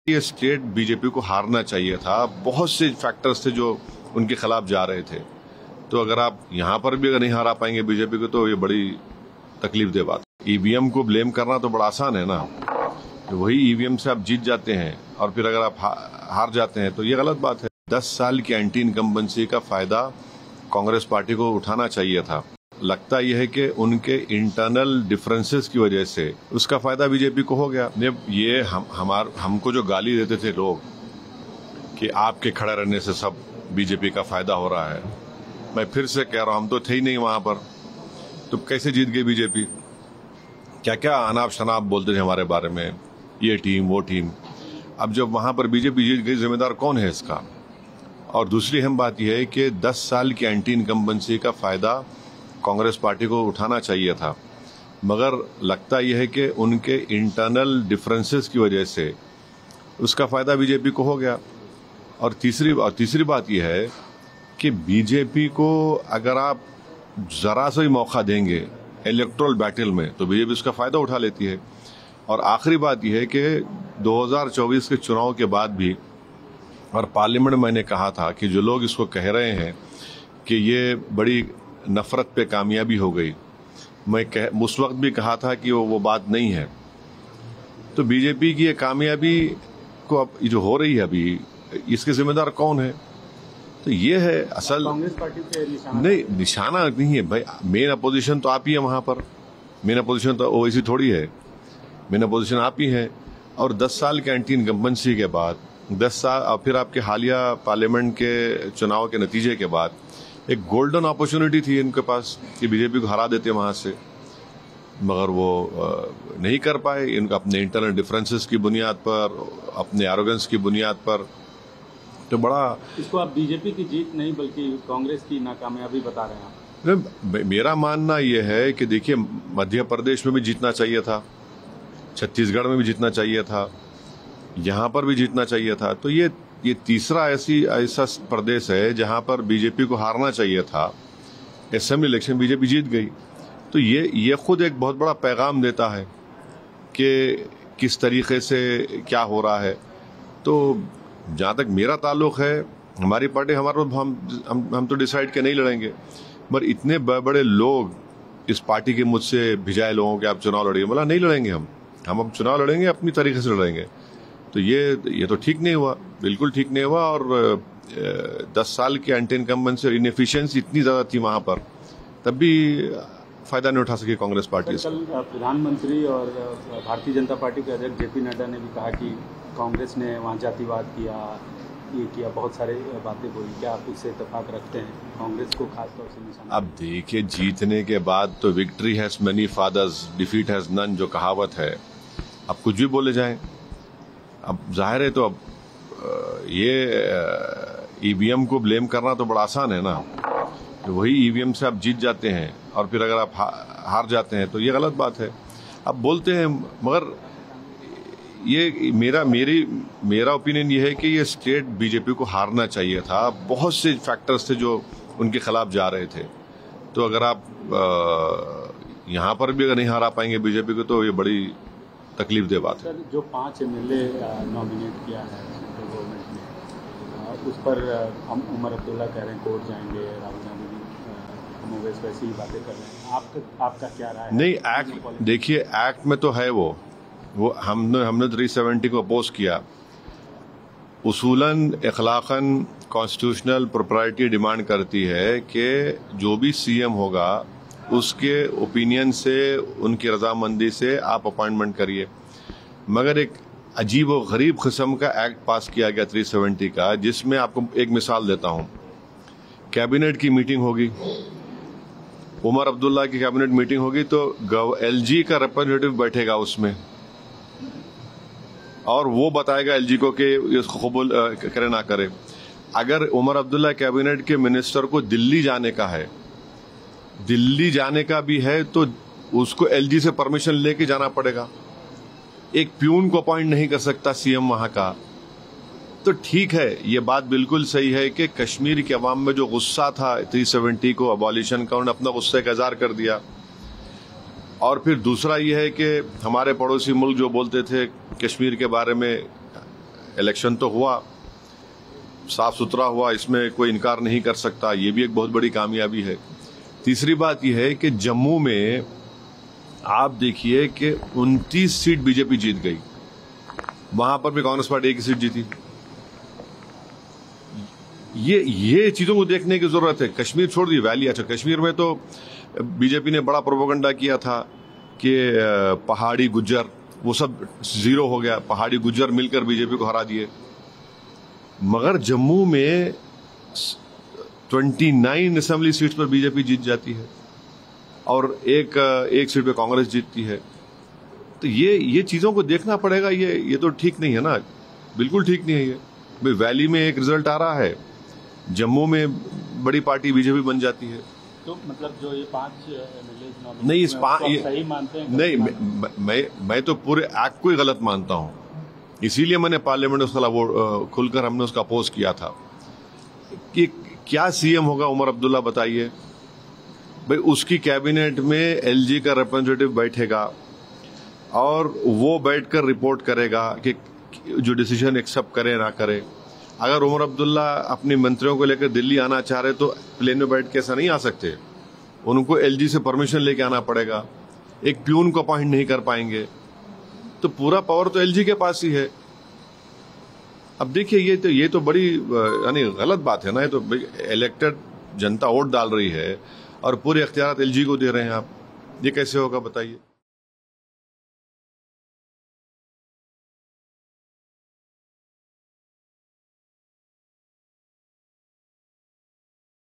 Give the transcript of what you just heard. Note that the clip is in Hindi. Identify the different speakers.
Speaker 1: ये स्टेट बीजेपी को हारना चाहिए था। बहुत से फैक्टर्स थे जो उनके खिलाफ जा रहे थे। तो अगर आप यहाँ पर भी अगर नहीं हरा पाएंगे बीजेपी को तो ये बड़ी तकलीफ दे बात। ईवीएम को ब्लेम करना तो बड़ा आसान है ना, तो वही ईवीएम से आप जीत जाते हैं और फिर अगर आप हार जाते हैं तो ये गलत बात है। 10 साल की एंटी इनकम्बेंसी का फायदा कांग्रेस पार्टी को उठाना चाहिए था। लगता यह है कि उनके इंटरनल डिफरेंसेस की वजह से उसका फायदा बीजेपी को हो गया। ये हमको जो गाली देते थे लोग कि आपके खड़े रहने से सब बीजेपी का फायदा हो रहा है, मैं फिर से कह रहा हूं, हम तो थे ही नहीं वहां पर, तो कैसे जीत गई बीजेपी? क्या क्या अनाप शनाप बोलते थे हमारे बारे में, ये टीम वो टीम। अब जब वहां पर बीजेपी जीत गई, जिम्मेदार कौन है इसका? और दूसरी अहम बात यह है कि 10 साल की एंटी इनकम्बेंसी का फायदा कांग्रेस पार्टी को उठाना चाहिए था, मगर लगता यह है कि उनके इंटरनल डिफरेंसेस की वजह से उसका फायदा बीजेपी को हो गया। और तीसरी बात यह है कि बीजेपी को अगर आप जरा सा ही मौका देंगे इलेक्टोरल बैटल में तो बीजेपी उसका फायदा उठा लेती है। और आखिरी बात यह है कि 2024 के चुनाव के बाद भी और पार्लियामेंट में मैंने कहा था कि जो लोग इसको कह रहे हैं कि ये बड़ी नफरत पे कामयाबी हो गई, मैं उस वक्त भी कहा था कि वो बात नहीं है। तो बीजेपी की ये कामयाबी को अब जो हो रही है अभी, इसके जिम्मेदार कौन है? तो ये है असल
Speaker 2: कांग्रेस पार्टी पे निशाना
Speaker 1: नहीं, निशाना नहीं है भाई। मेन अपोजिशन तो आप ही है वहां पर, मेन अपोजिशन तो ओवैसी थोड़ी है, मेन अपोजिशन आप ही है। और 10 साल के एंटी इनकम्बेंसी के बाद 10 साल और फिर आपके हालिया पार्लियामेंट के चुनाव के नतीजे के बाद एक गोल्डन अपॉर्चुनिटी थी इनके पास कि बीजेपी को हरा देते वहां से, मगर वो नहीं कर पाए। इनका अपने इंटरनल डिफरेंसेस की बुनियाद पर, अपने एरोगेंस की बुनियाद पर, तो बड़ा
Speaker 2: इसको आप बीजेपी की जीत नहीं बल्कि कांग्रेस की नाकामयाबी बता रहे हैं।
Speaker 1: मेरा मानना यह है कि देखिए, मध्य प्रदेश में भी जीतना चाहिए था, छत्तीसगढ़ में भी जीतना चाहिए था, यहां पर भी जीतना चाहिए था। तो ये तीसरा ऐसा प्रदेश है जहां पर बीजेपी को हारना चाहिए था। असेंबली इलेक्शन बीजेपी जीत गई, तो ये खुद एक बहुत बड़ा पैगाम देता है कि किस तरीके से क्या हो रहा है। तो जहां तक मेरा ताल्लुक है, हमारी पार्टी हम तो डिसाइड के नहीं लड़ेंगे, मगर इतने बड़े लोग इस पार्टी के मुझसे भिजाए लोगों के आप चुनाव लड़िए, बोला नहीं लड़ेंगे हम अब चुनाव लड़ेंगे, अपनी तरीके से लड़ेंगे। तो ये तो ठीक नहीं हुआ, बिल्कुल ठीक नहीं हुआ। और 10 साल की एंटी इनकम्बेंसी और इनएफिशिएंसी इतनी ज्यादा थी वहां पर, तब भी फायदा नहीं उठा सकी कांग्रेस पार्टी से।
Speaker 2: कल प्रधानमंत्री और भारतीय जनता पार्टी के अध्यक्ष जेपी नड्डा ने भी कहा कि कांग्रेस ने वहाँ जातिवाद किया, ये किया, बहुत सारे बातें बोली। क्या आप उससे इत्तेफाक रखते हैं? कांग्रेस को खासतौर से निशाना।
Speaker 1: अब देखिए, जीतने के बाद तो victory has many fathers, defeat has none, जो कहावत है, अब कुछ भी बोले जाएं। अब जाहिर है, तो अब ये ईवीएम को ब्लेम करना तो बड़ा आसान है ना, तो वही ईवीएम से आप जीत जाते हैं और फिर अगर आप हार जाते हैं तो ये गलत बात है। अब बोलते हैं, मगर ये मेरा ओपिनियन ये है कि ये स्टेट बीजेपी को हारना चाहिए था। बहुत से फैक्टर्स थे जो उनके खिलाफ जा रहे थे। तो अगर आप यहाँ पर भी अगर नहीं हरा पाएंगे बीजेपी को तो ये बड़ी तकलीफ दे बात है।
Speaker 2: सर, जो 5 एमएलए नॉमिनेट किया है सेंट्रल गवर्नमेंट ने, उस पर हम उमर अब्दुल्ला कह रहे हैं कोर्ट जाएंगे, राहुल गांधी भी हम वैसी ही बातें कर रहे हैं। आपका क्या राय है?
Speaker 1: नहीं, एक्ट देखिए, एक्ट में तो है वो हमने 370 को अपोज किया। उसूलन अखलाकन कॉन्स्टिट्यूशनल प्रोप्राइटी डिमांड करती है कि जो भी सीएम होगा उसके ओपिनियन से, उनकी रजामंदी से आप अपॉइंटमेंट करिए। मगर एक अजीब और गरीब किस्म का एक्ट पास किया गया 370 का, जिसमें आपको एक मिसाल देता हूं। कैबिनेट की मीटिंग होगी, उमर अब्दुल्ला की कैबिनेट मीटिंग होगी, तो एलजी का रिप्रेजेंटेटिव बैठेगा उसमें और वो बताएगा एलजी को कि इसको कबूल करे ना करे। अगर उमर अब्दुल्ला कैबिनेट के मिनिस्टर को दिल्ली जाने का है, दिल्ली जाने का भी है, तो उसको एलजी से परमिशन लेके जाना पड़ेगा। एक प्यून को अपॉइंट नहीं कर सकता सीएम वहां का। तो ठीक है, ये बात बिल्कुल सही है कि कश्मीर के अवाम में जो गुस्सा था 370 को अबॉलिशन का, उन्होंने अपना गुस्सा का इजहार कर दिया। और फिर दूसरा ये है कि हमारे पड़ोसी मुल्क जो बोलते थे कश्मीर के बारे में इलेक्शन तो हुआ, साफ सुथरा हुआ, इसमें कोई इनकार नहीं कर सकता, ये भी एक बहुत बड़ी कामयाबी है। तीसरी बात यह है कि जम्मू में आप देखिए कि 29 सीट बीजेपी जीत गई, वहां पर भी कांग्रेस पार्टी एक ही सीट जीती। ये चीजों को देखने की जरूरत है। कश्मीर छोड़ दी, वैली, अच्छा कश्मीर में तो बीजेपी ने बड़ा प्रोपेगेंडा किया था कि पहाड़ी गुज्जर, वो सब जीरो हो गया, पहाड़ी गुज्जर मिलकर बीजेपी को हरा दिए। मगर जम्मू में 29 असेंबली सीट्स पर बीजेपी जीत जाती है और एक सीट पे कांग्रेस जीतती है। तो ये चीजों को देखना पड़ेगा। ये तो ठीक नहीं है ना, बिल्कुल ठीक नहीं है ये। भाई वैली में एक रिजल्ट आ रहा है, जम्मू में बड़ी पार्टी बीजेपी बन जाती है।
Speaker 2: तो मतलब जो ये 5
Speaker 1: नहीं,
Speaker 2: सही मानते हैं?
Speaker 1: नहीं, मैं तो पूरे एक्ट को ही गलत मानता हूं। इसीलिए मैंने पार्लियामेंट में उसका खुलकर हमने उसका अपोज किया था कि क्या सीएम होगा उमर अब्दुल्ला, बताइए। भाई उसकी कैबिनेट में एलजी का रिप्रेजेंटेटिव बैठेगा और वो बैठकर रिपोर्ट करेगा कि जो डिसीजन एक्सेप्ट करे ना करे। अगर उमर अब्दुल्ला अपने मंत्रियों को लेकर दिल्ली आना चाह रहे तो प्लेन में बैठ के ऐसा नहीं आ सकते, उनको एलजी से परमिशन लेके आना पड़ेगा, एक प्यून को अपॉइंट नहीं कर पाएंगे। तो पूरा पावर तो एलजी के पास ही है। अब देखिए ये तो बड़ी यानी गलत बात है ना। ये तो इलेक्टेड जनता वोट डाल रही है और पूरे इख्तियार एलजी को दे रहे हैं आप, ये कैसे होगा बताइए।